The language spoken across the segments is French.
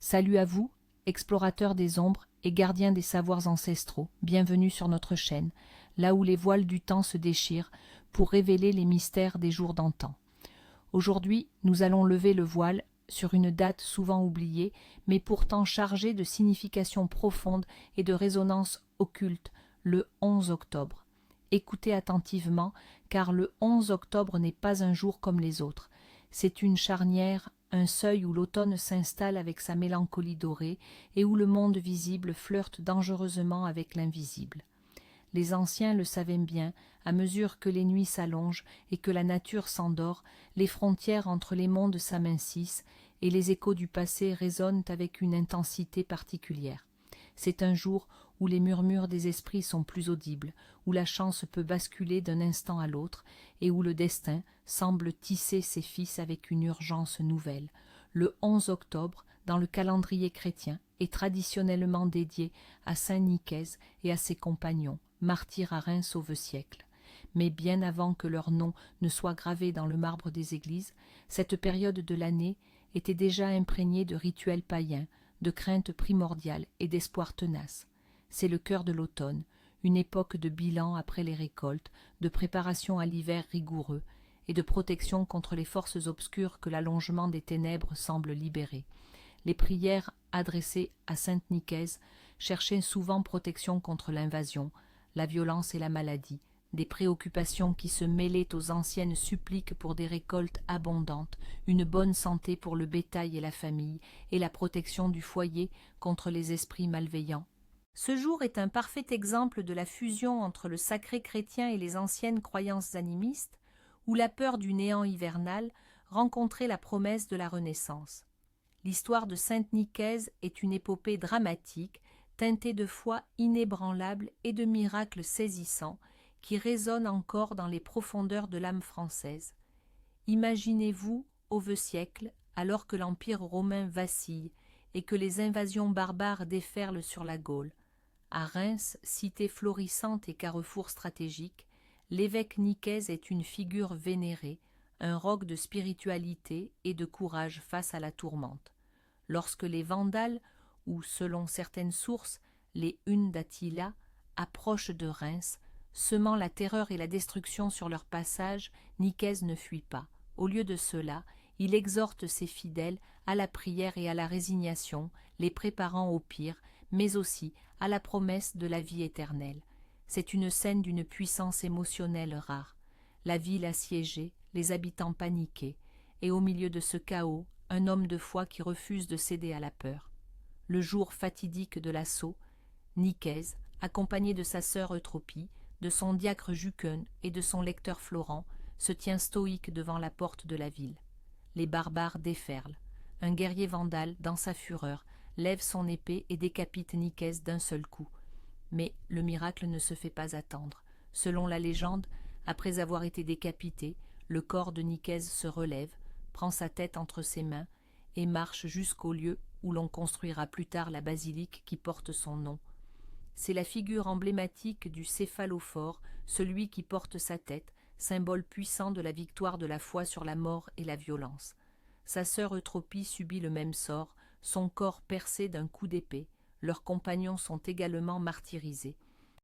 Salut à vous, explorateurs des ombres et gardiens des savoirs ancestraux, bienvenue sur notre chaîne, là où les voiles du temps se déchirent pour révéler les mystères des jours d'antan. Aujourd'hui, nous allons lever le voile sur une date souvent oubliée, mais pourtant chargée de significations profondes et de résonances occultes, le 11 octobre. Écoutez attentivement, car le 11 octobre n'est pas un jour comme les autres. C'est une charnière, un seuil où l'automne s'installe avec sa mélancolie dorée et où le monde visible flirte dangereusement avec l'invisible. Les anciens le savaient bien, à mesure que les nuits s'allongent et que la nature s'endort, les frontières entre les mondes s'amincissent et les échos du passé résonnent avec une intensité particulière. C'est un jour où les murmures des esprits sont plus audibles, où la chance peut basculer d'un instant à l'autre et où le destin semble tisser ses fils avec une urgence nouvelle. Le 11 octobre, dans le calendrier chrétien, est traditionnellement dédié à saint Nicaise et à ses compagnons, martyrs à Reims au vieux siècle. Mais bien avant que leur nom ne soit gravé dans le marbre des églises, cette période de l'année était déjà imprégnée de rituels païens, de craintes primordiales et d'espoirs tenaces. C'est le cœur de l'automne, une époque de bilan après les récoltes, de préparation à l'hiver rigoureux et de protection contre les forces obscures que l'allongement des ténèbres semble libérer. Les prières adressées à sainte Nicaise cherchaient souvent protection contre l'invasion, la violence et la maladie, des préoccupations qui se mêlaient aux anciennes suppliques pour des récoltes abondantes, une bonne santé pour le bétail et la famille, et la protection du foyer contre les esprits malveillants. Ce jour est un parfait exemple de la fusion entre le sacré chrétien et les anciennes croyances animistes, où la peur du néant hivernal rencontrait la promesse de la Renaissance. L'histoire de sainte Nicaise est une épopée dramatique, teintée de foi inébranlable et de miracles saisissants, qui résonnent encore dans les profondeurs de l'âme française. Imaginez-vous, au vieux siècle, alors que l'Empire romain vacille et que les invasions barbares déferlent sur la Gaule. À Reims, cité florissante et carrefour stratégique, l'évêque Nicaise est une figure vénérée, un roc de spiritualité et de courage face à la tourmente. Lorsque les Vandales, ou selon certaines sources, les Hunes d'Attila, approchent de Reims, semant la terreur et la destruction sur leur passage, Nicaise ne fuit pas. Au lieu de cela, il exhorte ses fidèles à la prière et à la résignation, les préparant au pire, mais aussi à la promesse de la vie éternelle. C'est une scène d'une puissance émotionnelle rare. La ville assiégée, les habitants paniqués, et au milieu de ce chaos, un homme de foi qui refuse de céder à la peur. Le jour fatidique de l'assaut, Nicaise, accompagné de sa sœur Eutropie, de son diacre Jucun et de son lecteur Florent, se tient stoïque devant la porte de la ville. Les barbares déferlent. Un guerrier vandale, dans sa fureur, lève son épée et décapite Nicaise d'un seul coup. Mais le miracle ne se fait pas attendre. Selon la légende, après avoir été décapité, le corps de Nicaise se relève, prend sa tête entre ses mains et marche jusqu'au lieu où l'on construira plus tard la basilique qui porte son nom. C'est la figure emblématique du céphalophore, celui qui porte sa tête, symbole puissant de la victoire de la foi sur la mort et la violence. Sa sœur Eutropie subit le même sort, son corps percé d'un coup d'épée. Leurs compagnons sont également martyrisés.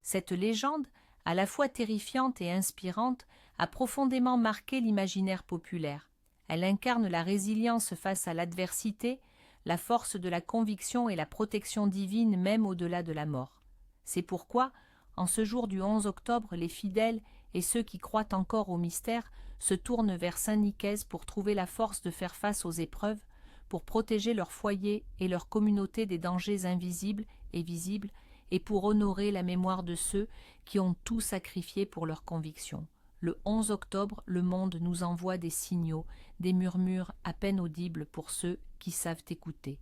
Cette légende, à la fois terrifiante et inspirante, a profondément marqué l'imaginaire populaire. Elle incarne la résilience face à l'adversité, la force de la conviction et la protection divine même au-delà de la mort. C'est pourquoi, en ce jour du 11 octobre, les fidèles et ceux qui croient encore au mystère se tournent vers saint Nicaise pour trouver la force de faire face aux épreuves, pour protéger leur foyer et leur communauté des dangers invisibles et visibles, et pour honorer la mémoire de ceux qui ont tout sacrifié pour leurs convictions. Le 11 octobre, le monde nous envoie des signaux, des murmures à peine audibles pour ceux qui savent écouter.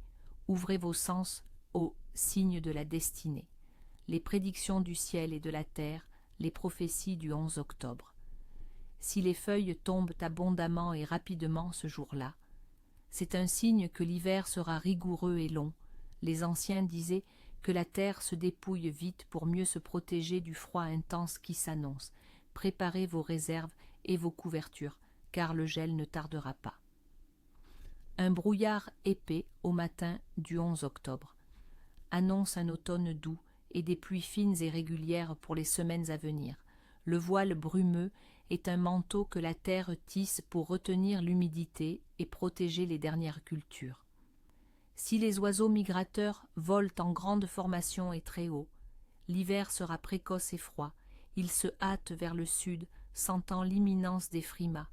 Ouvrez vos sens aux signes de la destinée. Les prédictions du ciel et de la terre, les prophéties du 11 octobre. Si les feuilles tombent abondamment et rapidement ce jour-là, c'est un signe que l'hiver sera rigoureux et long. Les anciens disaient que la terre se dépouille vite pour mieux se protéger du froid intense qui s'annonce. Préparez vos réserves et vos couvertures, car le gel ne tardera pas. Un brouillard épais au matin du 11 octobre annonce un automne doux et des pluies fines et régulières pour les semaines à venir. Le voile brumeux est un manteau que la terre tisse pour retenir l'humidité et protéger les dernières cultures. Si les oiseaux migrateurs volent en grande formation et très haut, l'hiver sera précoce et froid. Ils se hâtent vers le sud, sentant l'imminence des frimas.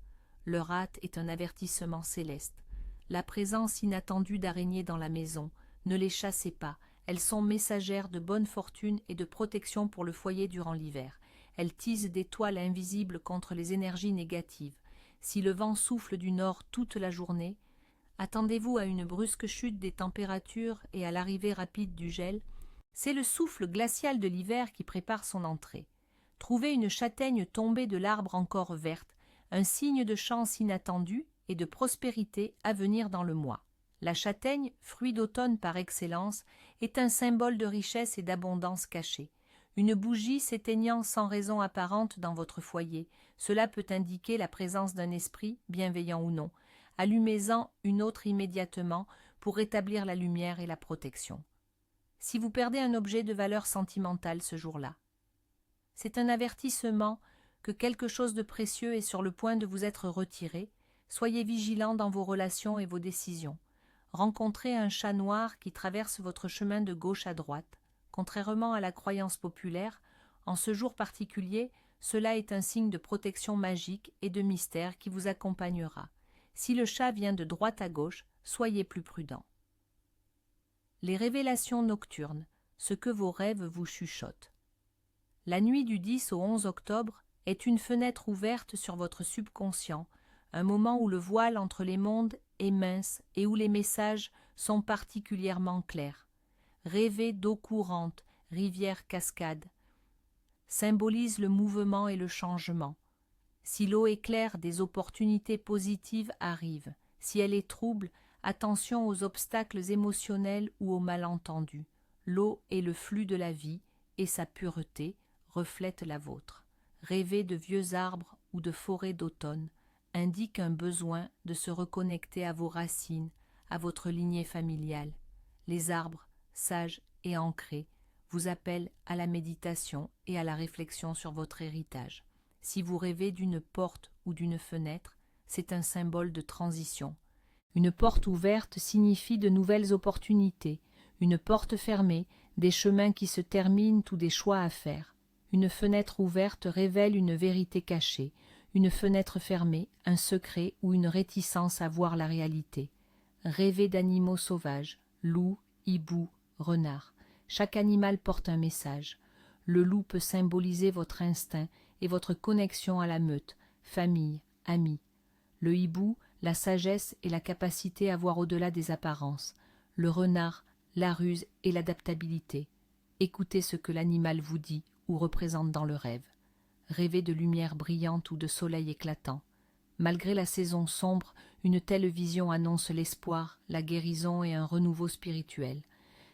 Leur hâte est un avertissement céleste. La présence inattendue d'araignées dans la maison, ne les chassez pas. Elles sont messagères de bonne fortune et de protection pour le foyer durant l'hiver. Elles tisent des toiles invisibles contre les énergies négatives. Si le vent souffle du nord toute la journée, attendez-vous à une brusque chute des températures et à l'arrivée rapide du gel. C'est le souffle glacial de l'hiver qui prépare son entrée. Trouvez une châtaigne tombée de l'arbre encore verte, un signe de chance inattendue et de prospérité à venir dans le mois. La châtaigne, fruit d'automne par excellence, est un symbole de richesse et d'abondance cachée. Une bougie s'éteignant sans raison apparente dans votre foyer, cela peut indiquer la présence d'un esprit, bienveillant ou non. Allumez-en une autre immédiatement pour rétablir la lumière et la protection. Si vous perdez un objet de valeur sentimentale ce jour-là, c'est un avertissement que quelque chose de précieux est sur le point de vous être retiré. Soyez vigilant dans vos relations et vos décisions. Rencontrez un chat noir qui traverse votre chemin de gauche à droite. Contrairement à la croyance populaire, en ce jour particulier, cela est un signe de protection magique et de mystère qui vous accompagnera. Si le chat vient de droite à gauche, soyez plus prudent. Les révélations nocturnes, ce que vos rêves vous chuchotent. La nuit du 10 au 11 octobre est une fenêtre ouverte sur votre subconscient, un moment où le voile entre les mondes est mince et où les messages sont particulièrement clairs. Rêver d'eau courante, rivière cascade, symbolise le mouvement et le changement. Si l'eau est claire, des opportunités positives arrivent. Si elle est trouble, attention aux obstacles émotionnels ou aux malentendus. L'eau est le flux de la vie et sa pureté reflète la vôtre. Rêver de vieux arbres ou de forêts d'automne indique un besoin de se reconnecter à vos racines, à votre lignée familiale. Les arbres, sages et ancrés, vous appellent à la méditation et à la réflexion sur votre héritage. Si vous rêvez d'une porte ou d'une fenêtre, c'est un symbole de transition. Une porte ouverte signifie de nouvelles opportunités, une porte fermée, des chemins qui se terminent ou des choix à faire. Une fenêtre ouverte révèle une vérité cachée, une fenêtre fermée, un secret ou une réticence à voir la réalité. Rêver d'animaux sauvages, loups, hiboux, renards. Chaque animal porte un message. Le loup peut symboliser votre instinct et votre connexion à la meute, famille, amis. Le hibou, la sagesse et la capacité à voir au-delà des apparences. Le renard, la ruse et l'adaptabilité. Écoutez ce que l'animal vous dit ou représente dans le rêve. Rêvez de lumière brillante ou de soleil éclatant. Malgré la saison sombre, une telle vision annonce l'espoir, la guérison et un renouveau spirituel.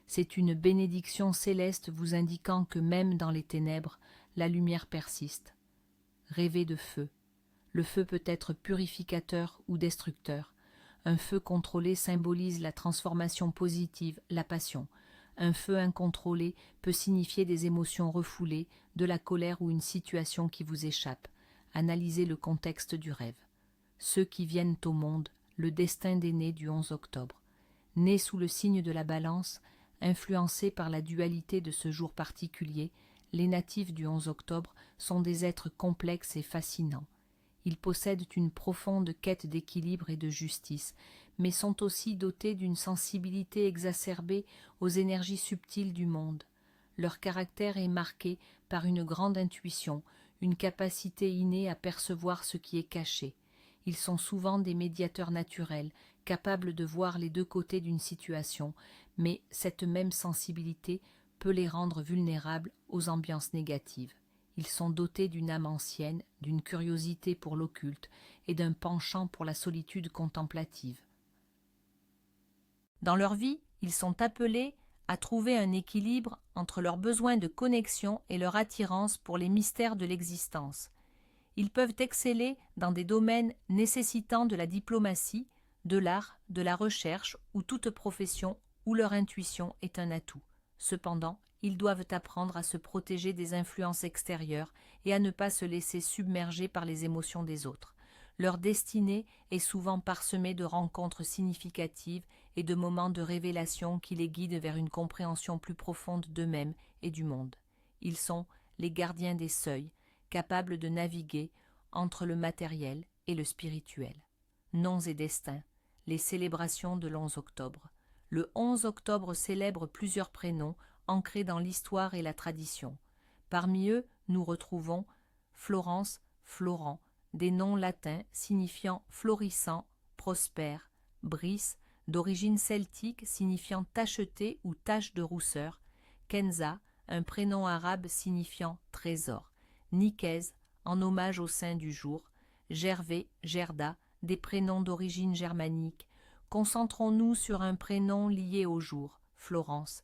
C'est une bénédiction céleste vous indiquant que même dans les ténèbres, la lumière persiste. Rêvez de feu. Le feu peut être purificateur ou destructeur. Un feu contrôlé symbolise la transformation positive, la passion. Un feu incontrôlé peut signifier des émotions refoulées, de la colère ou une situation qui vous échappe. Analysez le contexte du rêve. Ceux qui viennent au monde, le destin des nés du 11 octobre. Nés sous le signe de la balance, influencés par la dualité de ce jour particulier, les natifs du 11 octobre sont des êtres complexes et fascinants. Ils possèdent une profonde quête d'équilibre et de justice, mais sont aussi dotés d'une sensibilité exacerbée aux énergies subtiles du monde. Leur caractère est marqué par une grande intuition, une capacité innée à percevoir ce qui est caché. Ils sont souvent des médiateurs naturels, capables de voir les deux côtés d'une situation, mais cette même sensibilité peut les rendre vulnérables aux ambiances négatives. Ils sont dotés d'une âme ancienne, d'une curiosité pour l'occulte et d'un penchant pour la solitude contemplative. Dans leur vie, ils sont appelés à trouver un équilibre entre leurs besoins de connexion et leur attirance pour les mystères de l'existence. Ils peuvent exceller dans des domaines nécessitant de la diplomatie, de l'art, de la recherche ou toute profession où leur intuition est un atout. Cependant, ils doivent apprendre à se protéger des influences extérieures et à ne pas se laisser submerger par les émotions des autres. Leur destinée est souvent parsemée de rencontres significatives et de moments de révélation qui les guident vers une compréhension plus profonde d'eux-mêmes et du monde. Ils sont les gardiens des seuils, capables de naviguer entre le matériel et le spirituel. Noms et destins, les célébrations de l'11 octobre. Le 11 octobre célèbre plusieurs prénoms ancrés dans l'histoire et la tradition. Parmi eux, nous retrouvons Florence, Florent, des noms latins signifiant florissant, prospère, Brice, d'origine celtique signifiant tacheté ou tache de rousseur, Kenza, un prénom arabe signifiant trésor, Nikez, en hommage au saint du jour, Gervais, Gerda, des prénoms d'origine germanique. Concentrons-nous sur un prénom lié au jour, Florence.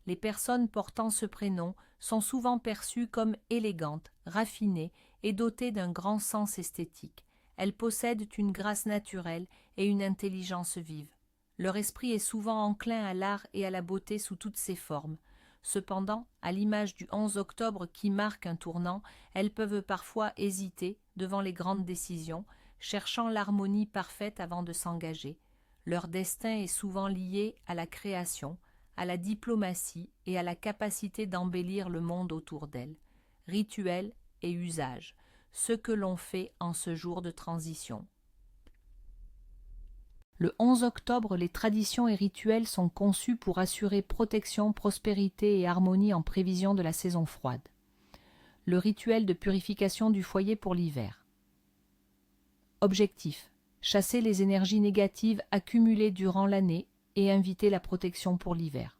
Les personnes portant ce prénom sont souvent perçues comme élégantes, raffinées et dotées d'un grand sens esthétique. Elles possèdent une grâce naturelle et une intelligence vive. Leur esprit est souvent enclin à l'art et à la beauté sous toutes ses formes. Cependant, à l'image du 11 octobre qui marque un tournant, elles peuvent parfois hésiter devant les grandes décisions, cherchant l'harmonie parfaite avant de s'engager. Leur destin est souvent lié à la création, à la diplomatie et à la capacité d'embellir le monde autour d'elles. Rituels et usages, ce que l'on fait en ce jour de transition. Le 11 octobre, les traditions et rituels sont conçus pour assurer protection, prospérité et harmonie en prévision de la saison froide. Le rituel de purification du foyer pour l'hiver. Objectif: chasser les énergies négatives accumulées durant l'année et inviter la protection pour l'hiver.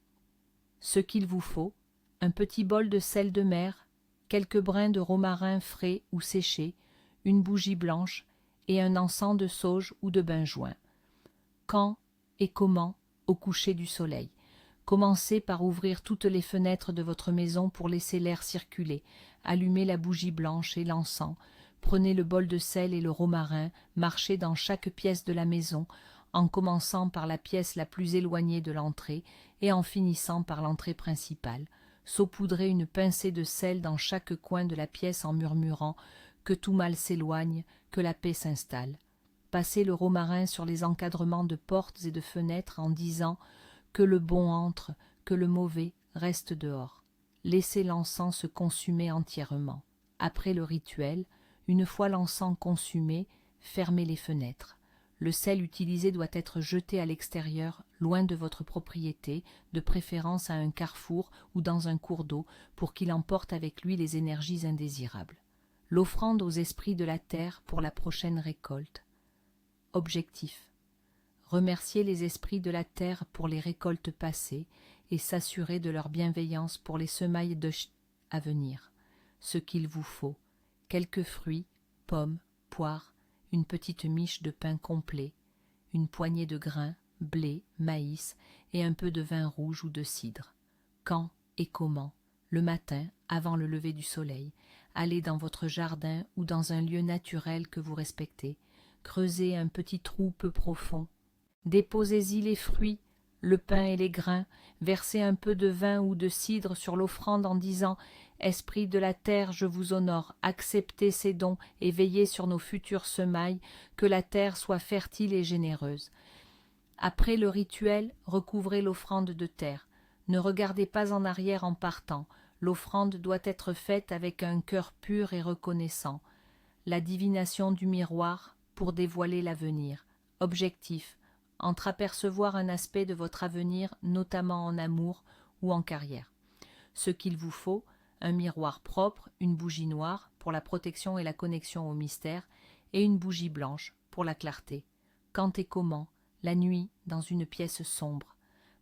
Ce qu'il vous faut: un petit bol de sel de mer, quelques brins de romarin frais ou séchés, une bougie blanche et un encens de sauge ou de benjoin. Quand et comment? Au coucher du soleil. Commencez par ouvrir toutes les fenêtres de votre maison pour laisser l'air circuler. Allumez la bougie blanche et l'encens. Prenez le bol de sel et le romarin, marchez dans chaque pièce de la maison, en commençant par la pièce la plus éloignée de l'entrée et en finissant par l'entrée principale. Saupoudrez une pincée de sel dans chaque coin de la pièce en murmurant « Que tout mal s'éloigne, que la paix s'installe ». Passez le romarin sur les encadrements de portes et de fenêtres en disant « Que le bon entre, que le mauvais reste dehors ». Laissez l'encens se consumer entièrement. Après le rituel, une fois l'encens consumé, fermez les fenêtres. Le sel utilisé doit être jeté à l'extérieur, loin de votre propriété, de préférence à un carrefour ou dans un cours d'eau, pour qu'il emporte avec lui les énergies indésirables. L'offrande aux esprits de la terre pour la prochaine récolte. Objectif: remercier les esprits de la terre pour les récoltes passées et s'assurer de leur bienveillance pour les semailles à venir. Ce qu'il vous faut: quelques fruits, pommes, poires, une petite miche de pain complet, une poignée de grains, blé, maïs et un peu de vin rouge ou de cidre. Quand et comment? Le matin, avant le lever du soleil. Allez dans votre jardin ou dans un lieu naturel que vous respectez. Creusez un petit trou peu profond. Déposez-y les fruits, le pain et les grains, versez un peu de vin ou de cidre sur l'offrande en disant « Esprit de la terre, je vous honore, acceptez ces dons et veillez sur nos futures semailles, que la terre soit fertile et généreuse. » Après le rituel, recouvrez l'offrande de terre. Ne regardez pas en arrière en partant. L'offrande doit être faite avec un cœur pur et reconnaissant. La divination du miroir pour dévoiler l'avenir. Objectif: entreapercevoir un aspect de votre avenir, notamment en amour ou en carrière. Ce qu'il vous faut: un miroir propre, une bougie noire pour la protection et la connexion au mystère, et une bougie blanche pour la clarté. Quand et comment? La nuit, dans une pièce sombre.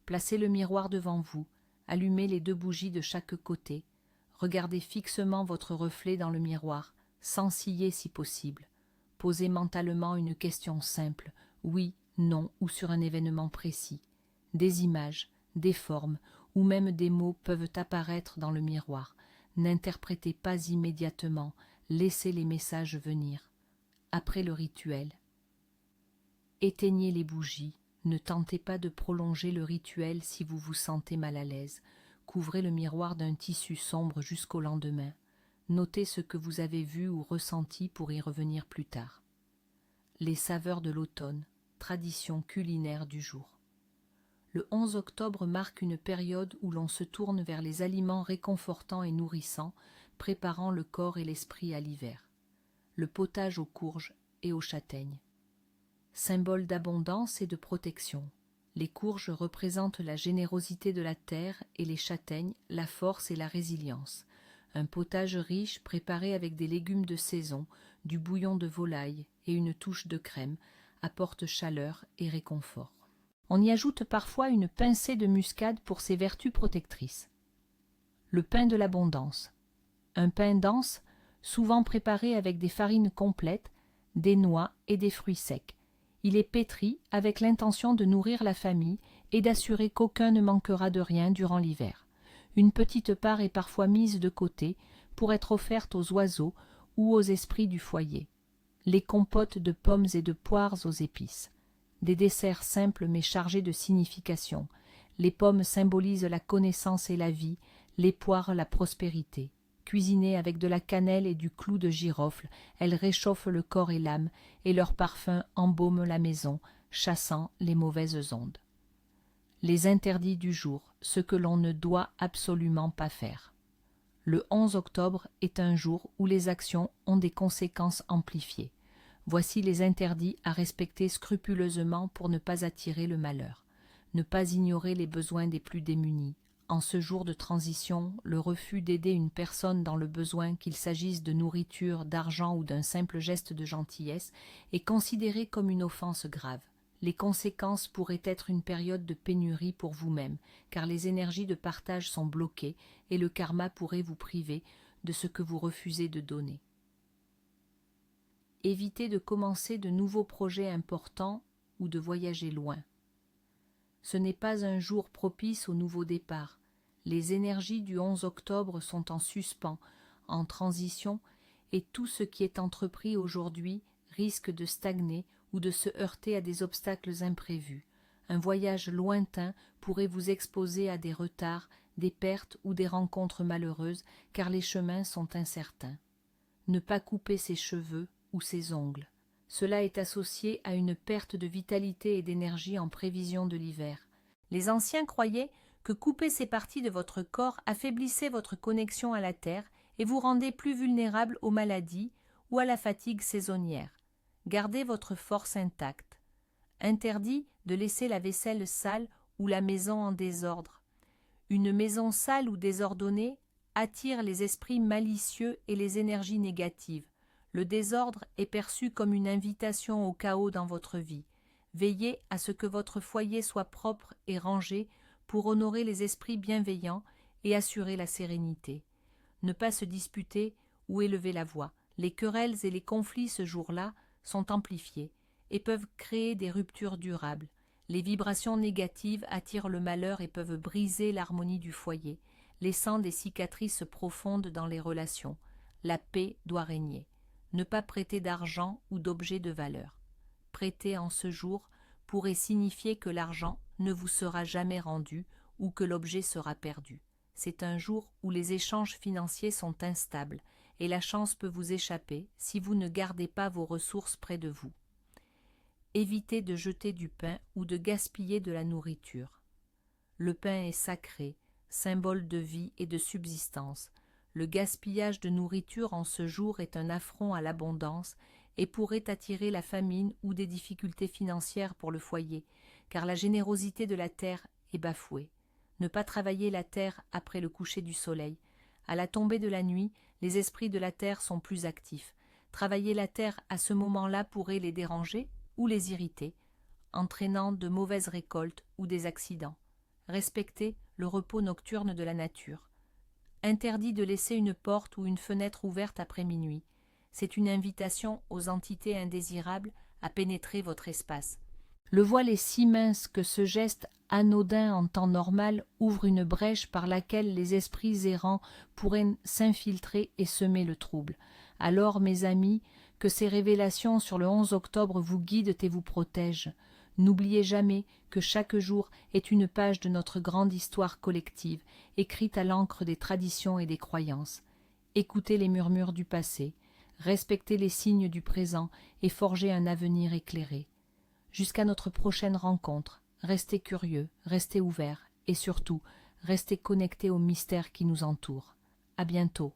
Placez le miroir devant vous, allumez les 2 bougies de chaque côté, regardez fixement votre reflet dans le miroir, sans ciller si possible. Posez mentalement une question simple, oui, non ou sur un événement précis. Des images, des formes ou même des mots peuvent apparaître dans le miroir. N'interprétez pas immédiatement, laissez les messages venir. Après le rituel, Éteignez les bougies, ne tentez pas de prolonger le rituel si vous vous sentez mal à l'aise. Couvrez le miroir d'un tissu sombre jusqu'au lendemain. Notez ce que vous avez vu ou ressenti pour y revenir plus tard. Les saveurs de l'automne, tradition culinaire du jour. Le 11 octobre marque une période où l'on se tourne vers les aliments réconfortants et nourrissants, préparant le corps et l'esprit à l'hiver. Le potage aux courges et aux châtaignes. Symbole d'abondance et de protection. Les courges représentent la générosité de la terre et les châtaignes la force et la résilience. Un potage riche préparé avec des légumes de saison, du bouillon de volaille et une touche de crème apporte chaleur et réconfort. On y ajoute parfois une pincée de muscade pour ses vertus protectrices. Le pain de l'abondance. Un pain dense, souvent préparé avec des farines complètes, des noix et des fruits secs. Il est pétri avec l'intention de nourrir la famille et d'assurer qu'aucun ne manquera de rien durant l'hiver. Une petite part est parfois mise de côté pour être offerte aux oiseaux ou aux esprits du foyer. Les compotes de pommes et de poires aux épices. Des desserts simples mais chargés de signification. Les pommes symbolisent la connaissance et la vie, les poires la prospérité. Cuisinées avec de la cannelle et du clou de girofle, elles réchauffent le corps et l'âme, et leur parfum embaume la maison, chassant les mauvaises ondes. Les interdits du jour, ce que l'on ne doit absolument pas faire. Le 11 octobre est un jour où les actions ont des conséquences amplifiées. Voici les interdits à respecter scrupuleusement pour ne pas attirer le malheur. Ne pas ignorer les besoins des plus démunis. En ce jour de transition, le refus d'aider une personne dans le besoin, qu'il s'agisse de nourriture, d'argent ou d'un simple geste de gentillesse, est considéré comme une offense grave. Les conséquences pourraient être une période de pénurie pour vous-même, car les énergies de partage sont bloquées et le karma pourrait vous priver de ce que vous refusez de donner. Évitez de commencer de nouveaux projets importants ou de voyager loin. Ce n'est pas un jour propice au nouveau départ. Les énergies du 11 octobre sont en suspens, en transition, et tout ce qui est entrepris aujourd'hui risque de stagner ou de se heurter à des obstacles imprévus. Un voyage lointain pourrait vous exposer à des retards, des pertes ou des rencontres malheureuses, car les chemins sont incertains. Ne pas couper ses cheveux ou ses ongles. Cela est associé à une perte de vitalité et d'énergie en prévision de l'hiver. Les anciens croyaient que couper ces parties de votre corps affaiblissait votre connexion à la terre et vous rendait plus vulnérable aux maladies ou à la fatigue saisonnière. Gardez votre force intacte. Interdit de laisser la vaisselle sale ou la maison en désordre. Une maison sale ou désordonnée attire les esprits malicieux et les énergies négatives. Le désordre est perçu comme une invitation au chaos dans votre vie. Veillez à ce que votre foyer soit propre et rangé pour honorer les esprits bienveillants et assurer la sérénité. Ne pas se disputer ou élever la voix. Les querelles et les conflits ce jour-là sont amplifiés et peuvent créer des ruptures durables. Les vibrations négatives attirent le malheur et peuvent briser l'harmonie du foyer, laissant des cicatrices profondes dans les relations. La paix doit régner. Ne pas prêter d'argent ou d'objets de valeur. Prêter en ce jour pourrait signifier que l'argent ne vous sera jamais rendu ou que l'objet sera perdu. C'est un jour où les échanges financiers sont instables et la chance peut vous échapper si vous ne gardez pas vos ressources près de vous. Évitez de jeter du pain ou de gaspiller de la nourriture. Le pain est sacré, symbole de vie et de subsistance. Le gaspillage de nourriture en ce jour est un affront à l'abondance et pourrait attirer la famine ou des difficultés financières pour le foyer, car la générosité de la terre est bafouée. Ne pas travailler la terre après le coucher du soleil. À la tombée de la nuit, les esprits de la terre sont plus actifs. Travailler la terre à ce moment-là pourrait les déranger ou les irriter, entraînant de mauvaises récoltes ou des accidents. Respectez le repos nocturne de la nature. Interdit de laisser une porte ou une fenêtre ouverte après minuit. C'est une invitation aux entités indésirables à pénétrer votre espace. Le voile est si mince que ce geste anodin en temps normal ouvre une brèche par laquelle les esprits errants pourraient s'infiltrer et semer le trouble. Alors, mes amis, Que ces révélations sur le 11 octobre vous guident et vous protègent. N'oubliez jamais que chaque jour est une page de notre grande histoire collective, écrite à l'encre des traditions et des croyances. Écoutez les murmures du passé, respectez les signes du présent et forgez un avenir éclairé. Jusqu'à notre prochaine rencontre, restez curieux, restez ouverts et surtout, restez connectés aux mystères qui nous entourent. À bientôt.